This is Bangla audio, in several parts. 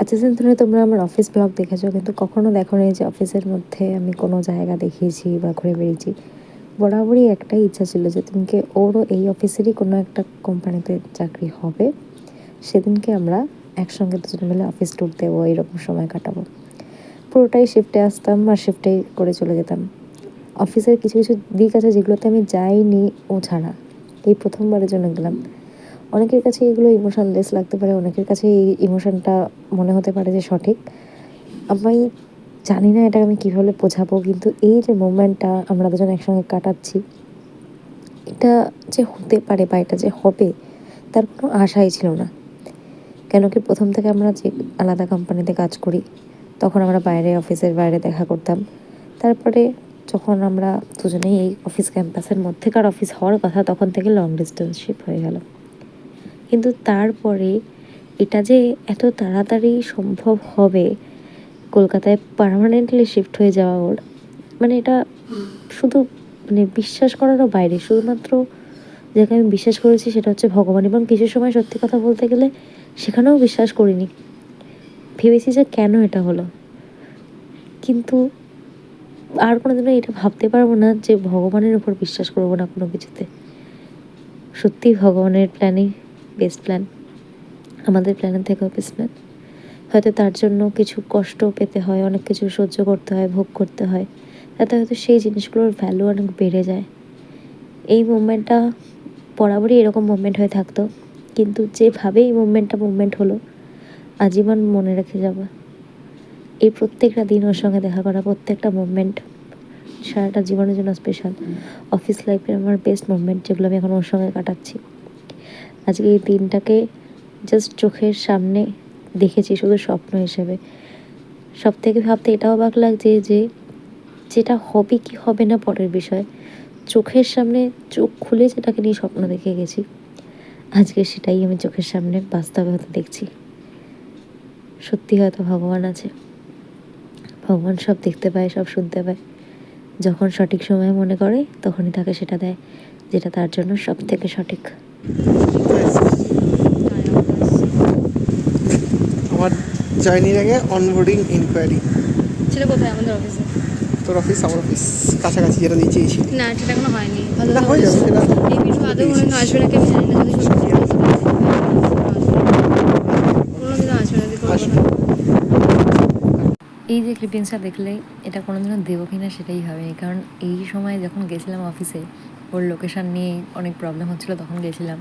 এতদিন ধরে তোমরা আমার অফিস ব্লগ দেখেছো, কিন্তু কখনো দেখোনি যে অফিসের মধ্যে আমি কোনো জায়গা দেখিয়েছি বা ঘুরে বেরিয়েছি। বরাবরই একটাই ইচ্ছা ছিল যে দিনকে ওরও এই অফিসেরই কোনো একটা কোম্পানিতে চাকরি হবে, সেদিনকে আমরা একসঙ্গে দুজনে মিলে অফিস ট্যুর দেবো, এইরকম সময় কাটাবো। পুরোটাই শিফটে আসতাম আর শিফটেই করে চলে যেতাম। অফিসের কিছু কিছু দিক আছে যেগুলোতে আমি যাইনি ও ছাড়া, এই প্রথমবারের জন্য গেলাম। অনেকের কাছে এগুলো ইমোশনলেস লাগতে পারে, অনেকের কাছে এই ইমোশনটা মনে হতে পারে যে সঠিক। আমি জানি না এটা আমি কীভাবে বোঝাবো, কিন্তু এই যে মোমেন্টটা আমরা দুজন একসঙ্গে কাটাচ্ছি, এটা যে হতে পারে বা এটা যে হবে তার কোনো আশাই ছিল না। কেন কি প্রথম থেকে আমরা যে আলাদা কোম্পানিতে কাজ করি, তখন আমরা বাইরে অফিসের বাইরে দেখা করতাম। তারপরে যখন আমরা দুজনেই এই অফিস ক্যাম্পাসের মধ্যেকার অফিস হওয়ার কথা, তখন থেকে লং ডিস্টেন্সশিপ হয়ে গেল। কিন্তু তারপরে এটা যে এত তাড়াতাড়ি সম্ভব হবে, কলকাতায় পার্মানেন্টলি শিফট হয়ে যাওয়া ওর, মানে এটা শুধু মানে বিশ্বাস করারও বাইরে। শুধুমাত্র যাকে আমি বিশ্বাস করেছি সেটা হচ্ছে ভগবান, এবং কিছু সময় সত্যি কথা বলতে গেলে সেখানেও বিশ্বাস করিনি। ভেবেছি যে কেন এটা হলো, কিন্তু আর কোনোদিনও এটা ভাবতে পারবো না যে ভগবানের উপর বিশ্বাস করবো না কোনো কিছুতে। সত্যিই ভগবানের প্ল্যানই বেস্ট প্ল্যান, আমাদের প্ল্যানের থেকেও বেস্ট প্ল্যান। হয়তো তার জন্য কিছু কষ্ট পেতে হয়, অনেক কিছু সহ্য করতে হয়, ভোগ করতে হয়, তাতে হয়তো সেই জিনিসগুলোর ভ্যালু অনেক বেড়ে যায়। এই মুভমেন্টটা বরাবরই এরকম মুভমেন্ট হয়ে থাকতো, কিন্তু যেভাবে এই মুভমেন্টটা মুভমেন্ট হলো, আজীবন মনে রেখে যাবো। এই প্রত্যেকটা দিন ওর সঙ্গে দেখা করা, প্রত্যেকটা মুভমেন্ট সারাটা জীবনের জন্য স্পেশাল। অফিস লাইফের আমার বেস্ট মুভমেন্ট, যেগুলো আমি এখন ওর সঙ্গে কাটাচ্ছি। আজকে এই দিনটাকে জাস্ট চোখের সামনে দেখেছি শুধু স্বপ্ন হিসেবে। সব থেকে ভাবতে এটাও অবাক লাগছে যে যেটা হবে কি হবে না পরের বিষয়, চোখের সামনে চোখ খুলে যেটাকে নিয়ে স্বপ্ন দেখে গেছি, আজকে সেটাই আমি চোখের সামনে বাস্তবে হতে দেখছি। সত্যি হয়তো ভগবান আছে, ভগবান সব দেখতে পায়, সব শুনতে পায়। যখন সঠিক সময় মনে করে তখনই তাকে সেটা দেয়, যেটা তার জন্য সব থেকে সঠিক। আমার জয়েনিং আগে অনবোর্ডিং ইনকোয়ারি। সেটা কোথায়? আমাদের অফিসে। তোর অফিস আমার অফিস কাছাকাছি, যেটা দিয়ে চেয়েছি। না, সেটা এখনো হয়নি। ভালো না, হয়ে যাবে সেটা। এই বিষয়ে আদৌ মনে হয় আসবে নাকি আমি জানি না। যদি সত্যি কোনোদিনও আসবে না, যদি করবো না। এই যে ক্লিপিংসটা দেখলে এটা কোনোদিনও দেবো কি না সেটাই ভাবিনি, কারণ এই সময় যখন গেছিলাম অফিসে, ওর লোকেশান নিয়ে অনেক প্রবলেম হচ্ছিলো, তখন গেছিলাম।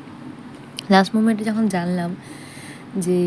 লাস্ট মোমেন্টে যখন জানলাম যে